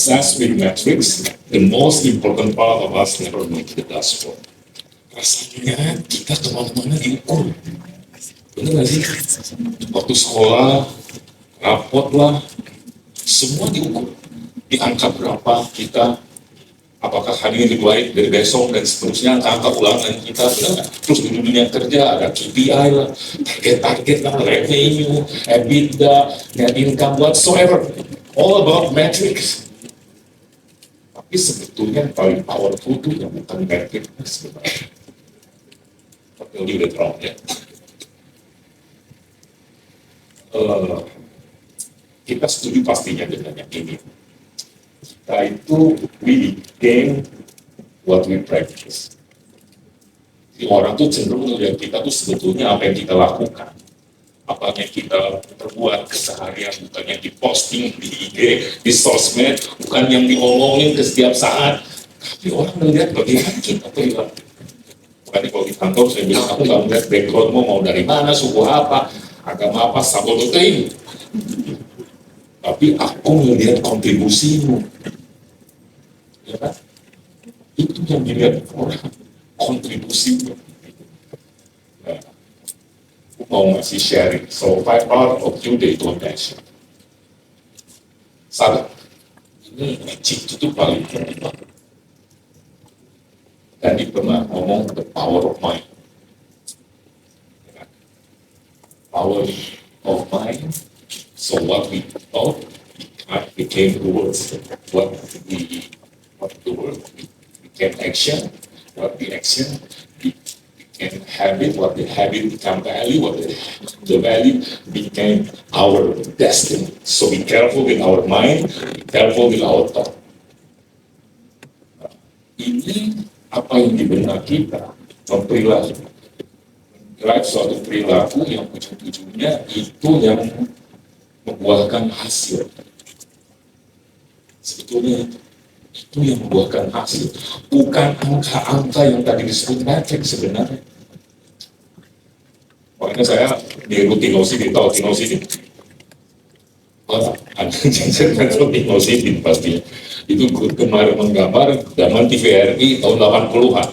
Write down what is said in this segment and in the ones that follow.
obsessed with metrics, the most important part of us never make the dashboard. Rasanya kita kemana-mana diukur. Bener gak sih? Waktu sekolah, rapot lah, semua diukur. Di angka berapa kita, apakah hari ini lebih baik dari besok dan seterusnya, angka ulangan kita, benar nggak? Terus di dunia kerja ada KPI lah, target-target lah, revenue, EBITDA, net income, whatsoever. All about metrics. Tapi sebetulnya yang paling powerful itu yang bukan metrics sebenarnya. Tapi udah terang ya. Kita setuju pastinya dengan yang ini. Kita itu we became what we practice. Jadi orang tuh cenderung melihat kita tuh sebetulnya apa yang kita lakukan, apa yang kita perbuat keseharian, bukan yang diposting di IG, di sosmed, bukan yang diomongin ke setiap saat. Tapi orang melihat bagaimana kita perilaku. Makanya kalau di kantor saya bilang, aku nggak melihat backgroundmu mau dari mana, suku apa, agama apa, sabodote ini. Tapi aku melihat kontribusimu. Ya kan? Itu yang dilihat orang, kontribusimu. Nah, aku mau ngasih sharing. So 5 part of you they don't mention. Salah. Ini magic itu paling penting. Tadi pernah ngomong the power of mind. Power of mind. So what we thought became the words. What the word became action. What the action became habit. What the habit became value. What the value became our destiny. So be careful with our mind. Be careful with our thought. Ini apa yang di benak kita memperilaku. Drive suatu perilaku yang ujung-ujungnya itu yang membuahkan hasil. Sebetulnya itu yang membuahkan hasil, bukan angka-angka yang tadi disebut metric sebenarnya. Makanya saya niru Tinosidin, tahu Tinosidin? Ada yang Tinosidin pasti. Itu kemarin menggambar zaman TVRI tahun 80-an.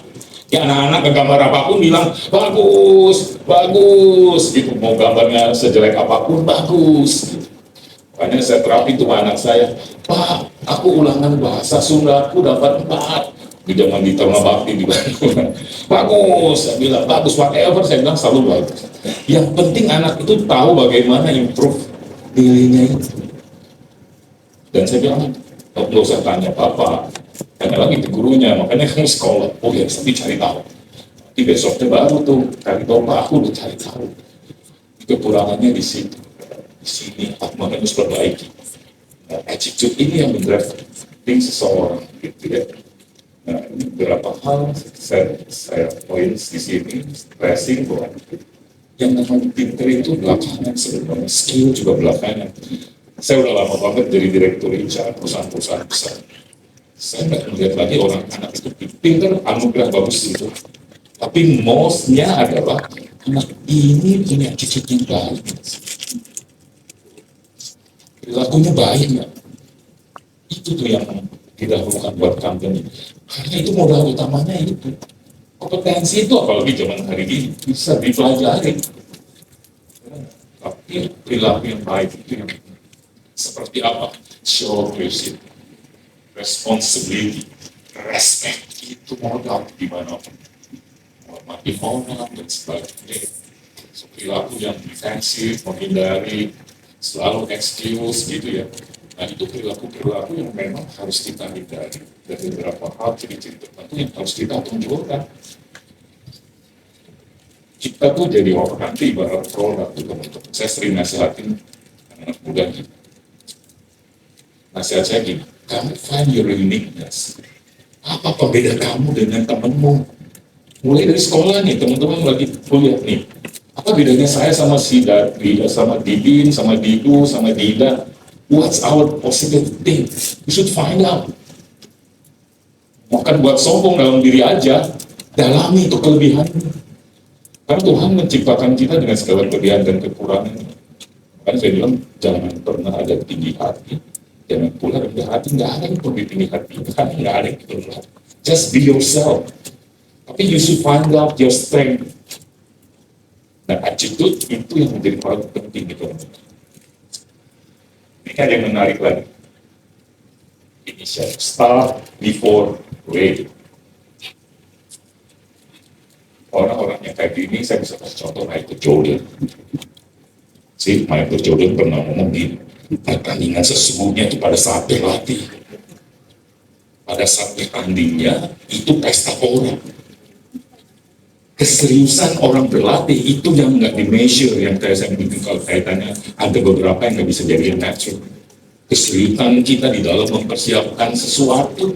Ya anak-anak ke gambar apapun bilang bagus, bagus, gitu. Mau gambarnya sejelek apapun bagus. Makanya saya terapi tuh anak saya, Pak, aku ulangan bahasa Sunda, aku dapat 4. Di zaman di Taruna Bakti di Bandung. Bagus, saya bilang bagus, whatever, saya bilang selalu bagus. Yang penting anak itu tahu bagaimana improve nilainya itu. Dan saya bilang, nggak usah tanya Bapak. Tanya lagi ke gurunya, makanya kamu sekolah, oh ya, tapi cari tahu. Nanti besoknya baru tuh, cari tahu, Pak, aku udah cari tahu. Kekurangannya di situ, di sini, aku harus perbaiki. Nah, attitude ini yang mendriving seseorang, gitu ya. Nah, beberapa hal saya poin di sini, stressing bahwa yang namanya pinter itu belakangan sebenarnya, skill juga belakangan. Saya udah lama banget jadi direktur HR perusahaan-perusahaan besar. Saya nggak melihat lagi orang anak itu pinter, anugerah bagus itu. Tapi mostnya adalah anak ini punya attitude yang baik. Perilakunya baik nggak? Itu tuh yang didahulukan buat company. Karena itu modal utamanya itu. Kompetensi itu apalagi zaman hari ini bisa dipelajari. Tapi perilaku yang baik itu yang seperti apa? Show leadership, responsibility, respect itu modal di mana menghormati orang dan sebagainya. Perilaku yang defensif, menghindari, selalu excuse gitu ya. Nah itu perilaku yang memang harus kita hindari. Dan beberapa hal ciri-ciri tertentu yang harus kita tunjukkan. Kita tuh jadi orang nanti ibarat produk tuh teman-teman. Saya sering nasihatin anak muda gitu. Nasihat saya gini, kamu find your uniqueness. Apa pembeda kamu dengan temanmu? Mulai dari sekolah nih, teman-teman lagi kuliah nih. Apa bedanya saya sama si Dadri, sama Didin, sama Didu, sama Dida? What's our positive thing? You should find out. Bukan buat sombong dalam diri aja, dalami itu kelebihannya. Karena Tuhan menciptakan kita dengan segala kelebihan dan kekurangan. Makanya saya bilang, jangan pernah ada tinggi hati, Jangan pula rendah hati, nggak ada yang perlu dipilih hati, karena nggak ada yang perlu hati. Just be yourself. Tapi you should find out your strength. Dan attitude itu yang menjadi paling penting di teman-teman. Ini kan yang menarik lagi. Ini start before ready. Orang-orang yang kayak gini, saya bisa kasih contoh Michael Jordan. Michael Jordan pernah ngomong di pertandingan sesungguhnya itu pada saat berlatih. Pada saat bertandingnya, itu pesta orang. Keseriusan orang berlatih itu yang nggak di-measure, yang kayak saya bikin kalau kaitannya ada beberapa yang nggak bisa jadi natural. Keseriusan kita di dalam mempersiapkan sesuatu.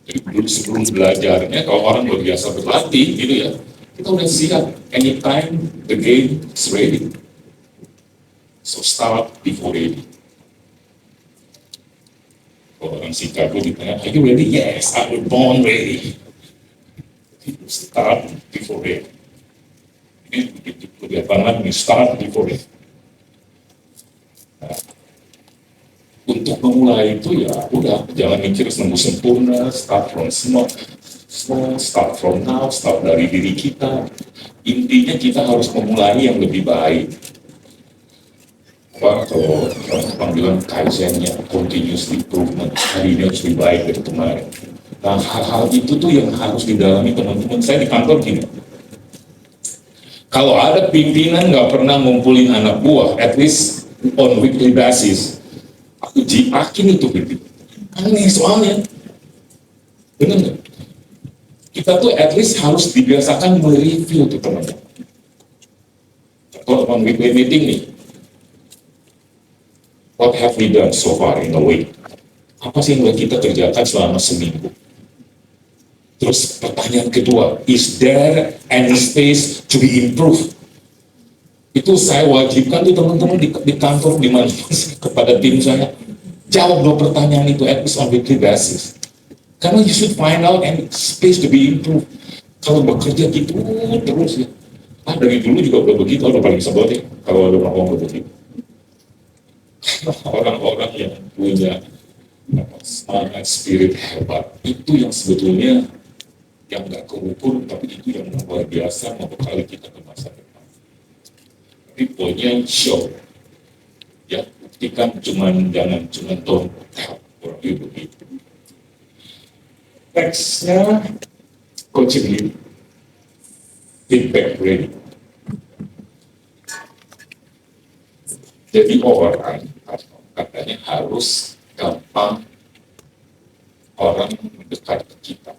Jadi dulu sebelum belajarnya, kalau orang luar biasa berlatih gitu ya, kita udah siap. Anytime the game is ready. So start before ready. Kalau orang Chicago ditanya, are you ready? Yes, I was born ready. Start before ready. Ini lebih apa nih? Start before ready. Nah, untuk memulai itu ya udah, jangan mikir nunggu sempurna, start from small, start from now, start dari diri kita. Intinya kita harus memulai yang lebih baik. Kalau orang bilang kaizennya continuous improvement, hari ini harus lebih baik dari kemarin. Nah, hal-hal itu tuh yang harus didalami teman-teman. Saya di kantor gini, kalau ada pimpinan nggak pernah ngumpulin anak buah, at least on weekly basis, aku jiakin itu pimpinan. Aneh soalnya, benar nggak? Kita tuh at least harus dibiasakan mereview tuh teman-teman. Kalau on weekly meeting nih, what have we done so far in a week? Apa sih yang kita kerjakan selama seminggu? Terus pertanyaan kedua, is there any space to be improved? Itu saya wajibkan tuh teman-teman di kantor, di mana kepada tim saya. Jawab dua pertanyaan itu at least on weekly basis. Karena you should find out any space to be improved. Kalau bekerja gitu terus ya. Dari dulu juga udah begitu, udah paling sebel ya kalau ada orang begitu. Orang-orang yang punya semangat spirit hebat itu yang sebetulnya yang nggak keukur, tapi itu yang luar biasa membekali kita ke masa depan. Tapi poinnya show, ya buktikan jangan cuma don't tell orang itu begitu. Nextnya coachability, feedback ready. Jadi orang katanya harus gampang orang mendekat ke kita.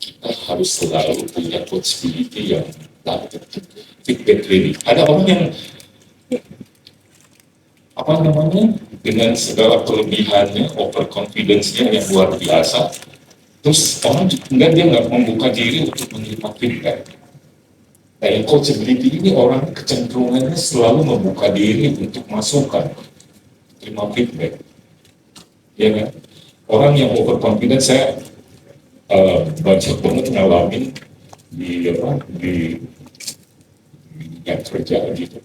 Kita harus selalu punya coachability yang dapat feedback ready. Ada orang yang dengan segala kelebihannya, overconfidence-nya yang luar biasa, terus orang dia nggak membuka diri untuk menerima feedback. Nah, yang coachability ini orang kecenderungannya selalu membuka diri untuk masukan, terima feedback, ya kan? Orang yang overconfident, saya banyak banget ngalamin di yang kerja gitu.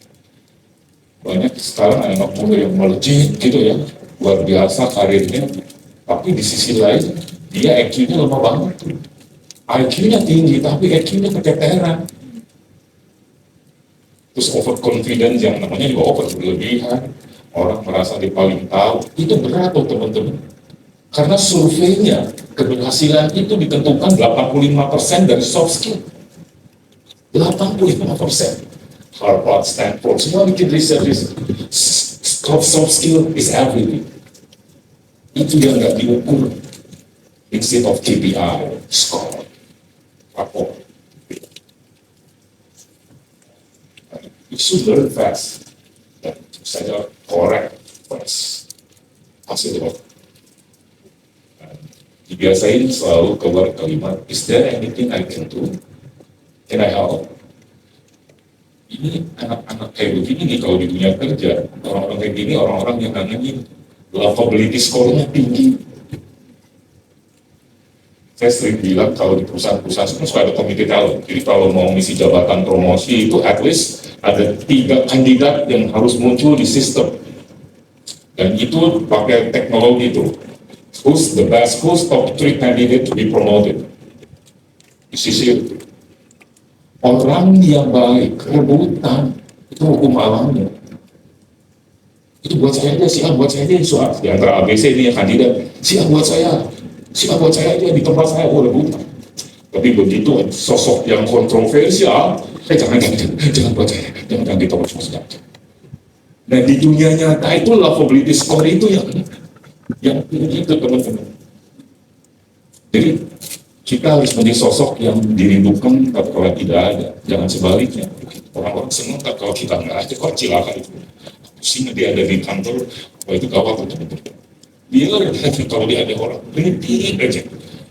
Banyak sekarang anak muda yang melejit gitu ya, luar biasa karirnya, tapi di sisi lain dia IQ-nya lemah banget. IQ-nya tinggi tapi IQ-nya keteteran. Terus overconfident yang namanya juga over berlebihan, orang merasa dia paling tahu, itu berat loh teman-teman. Karena surveinya, keberhasilan itu ditentukan 85% dari soft skill. 85%. Harvard, Stanford, semua bikin research. Soft skill is everything. Itu yang nggak diukur. Instead of KPI, score, rapor. You should learn fast. Dan saya correct fast. Possible. Dibiasain selalu keluar kalimat, is there anything I can do? Can I help? Ini anak-anak kayak begini nih kalau di dunia kerja, orang-orang kayak gini, orang-orang yang namanya lovability score-nya tinggi. Saya sering bilang kalau di perusahaan-perusahaan itu suka ada komite talent. Jadi kalau mau ngisi jabatan promosi itu at least ada 3 kandidat yang harus muncul di sistem. Dan itu pakai teknologi itu. Who's the best, who's top 3 candidate to be promoted? Disisir. Orang yang baik, rebutan, itu hukum alamnya. Itu buat saya aja, si A buat saya aja, soal di antara ABC ini yang kandidat, si A buat saya aja di tempat saya, rebutan. Tapi begitu sosok yang kontroversial, jangan buat saya, jangan diterus. Nah di dunia nyata itu lovability score itu yang itu teman-teman. Jadi kita harus menjadi sosok yang dirindukan kalau tidak ada, jangan sebaliknya. Orang-orang senang kalau kita nggak ada, kok cilaka itu. Pusing dia ada di kantor, wah itu gawat betul-betul. Biar kalau dia ada orang, kritik aja.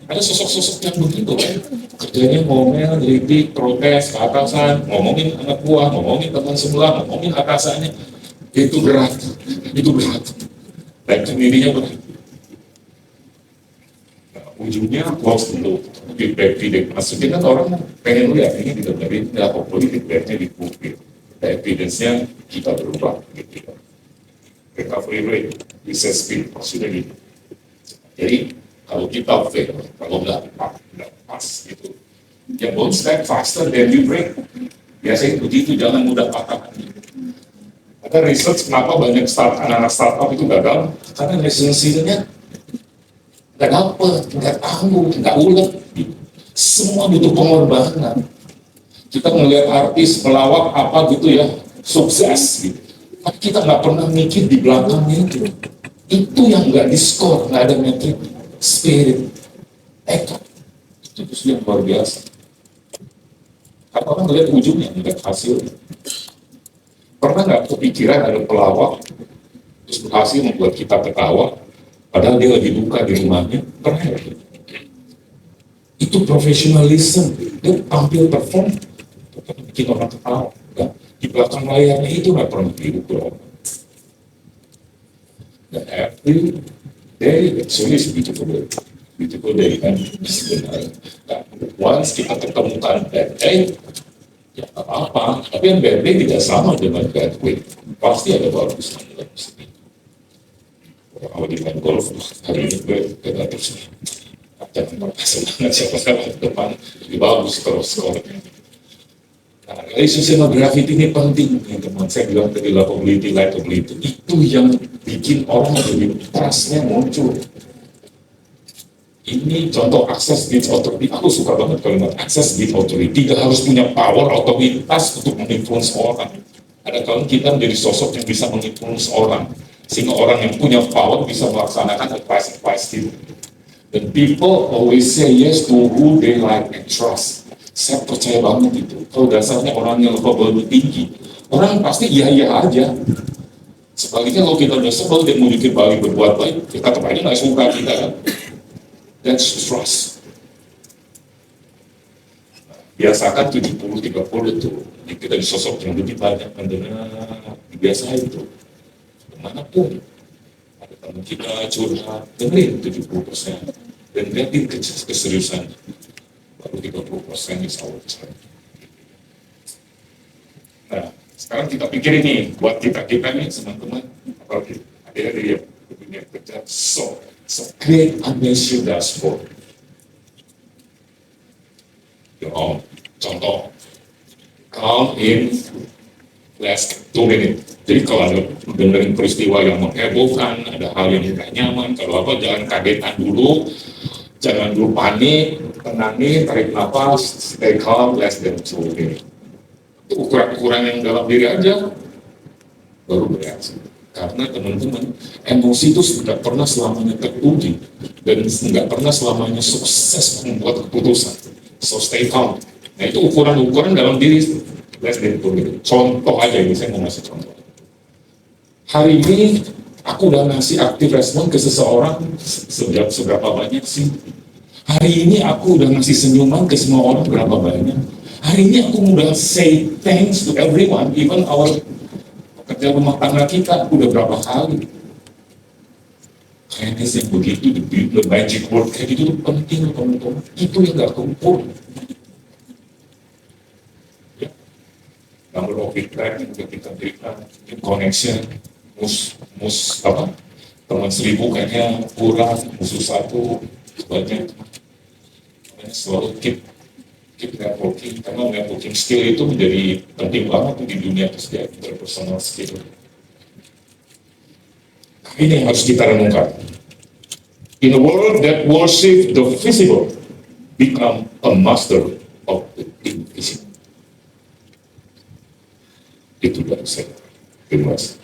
Ada sosok-sosok yang begitu kan, kerjanya ngomel, kritik, protes ke atasan, ngomongin anak buah, ngomongin teman sebelah, ngomongin atasannya. Itu berat. Dan sendirinya berat. Nah, ujungnya close dulu, feedback. Maksudnya kan orang pengen lihat ini didengerin, nggak apa-apa feedbacknya dipukul. Evidence-nya kita berubah gitu. Recovery rate, bisa speed, maksudnya gitu. Jadi kalau kita fail, kalau nggak pas gitu, ya bounce back faster than you break. Biasanya begitu, jangan mudah patah. Ada research kenapa banyak anak-anak startup itu gagal, karena lisensinya nggak dapet, nggak tahu, nggak ulet. Semua butuh pengorbanan. Kita ngelihat artis melawak apa gitu ya, sukses gitu. Tapi kita nggak pernah mikir di belakangnya itu. Itu yang nggak di-score, nggak ada metrik, spirit, tekad. Itu yang luar biasa. Karena orang ngelihat ujungnya, ngelihat hasilnya. Pernah nggak kepikiran ada pelawak, terus berhasil membuat kita ketawa, padahal dia lagi duka di rumahnya? Pernah ya? Itu profesionalisme, dia tampil perform, bikin orang ketawa. Ya? Di belakang layarnya itu nggak pernah diukur orang. Dan every day, actually is beautiful day kan sebenarnya. Nah, once kita ketemukan bad day, ya apa-apa. Tapi yang bad day tidak sama dengan bad way. Pasti ada bagus. Kalau di main golf, hari ini gue gak terus. Jangan pernah semangat siapa-siapa depan lebih bagus terus skornya. Nah, relationship gravity ini penting, teman. Saya bilang tadi lovability, likability, itu yang bikin orang lebih trust-nya muncul. Ini contoh access with authority. Aku suka banget kalimat access with authority. Tidak harus punya power, otoritas untuk menginfluence orang. Ada kalau kita menjadi sosok yang bisa menginfluence orang, sehingga orang yang punya power bisa melaksanakan advice itu. Dan people always say yes to who they like and trust. Saya percaya banget itu. Kalau dasarnya orang yang lovable tinggi, orang pasti iya aja. Sebaliknya kalau kita udah sebel, dia mau bikin balik berbuat baik, kita tetap aja nggak suka kita kan. That's trust. Biasakan 70-30 itu. Kita di sosok yang lebih banyak mendengar, biasa itu. Kemanapun ada teman kita curhat, dengerin 70%. Dan lihatin keseriusan. Baru 30% insya Allah. Nah, sekarang kita pikir ini, buat kita nih, teman-teman, apalagi adik-adik yang dunia kerja, so create a mission dashboard. Contoh, count in less 2 minutes. Jadi kalau ada dengerin peristiwa yang menghebohkan, ada hal yang tidak nyaman, kalau apa jangan kagetan dulu, jangan dulu panik, tenangin, tarik nafas, stay calm, less than 2 minutes. Itu ukuran-ukuran yang dalam diri aja, baru bereaksi. Karena teman-teman, emosi itu tidak pernah selamanya teruji dan nggak pernah selamanya sukses membuat keputusan. So stay calm. Nah itu ukuran-ukuran dalam diri. Less than 2 minutes. Contoh aja ini, saya mau ngasih contoh. Hari ini aku udah ngasih aktif respon ke seseorang seberapa banyak sih? Hari ini aku udah ngasih senyuman ke semua orang berapa banyak? Hari ini aku udah say thanks to everyone, even our kerja rumah tangga kita udah berapa kali. Kayaknya yang begitu, the magic word kayak gitu tuh penting teman-teman. Itu yang gak keukur. Ya. Number of feedback yang udah kita berikan, connection, apa, teman seribu kayaknya kurang, musuh satu banyak. Makanya selalu keep networking, karena networking skill itu menjadi penting banget di dunia kerja, interpersonal skill. Ini yang harus kita renungkan. In a world that worship the visible, become a master of the invisible. Itu dari saya. Terima kasih.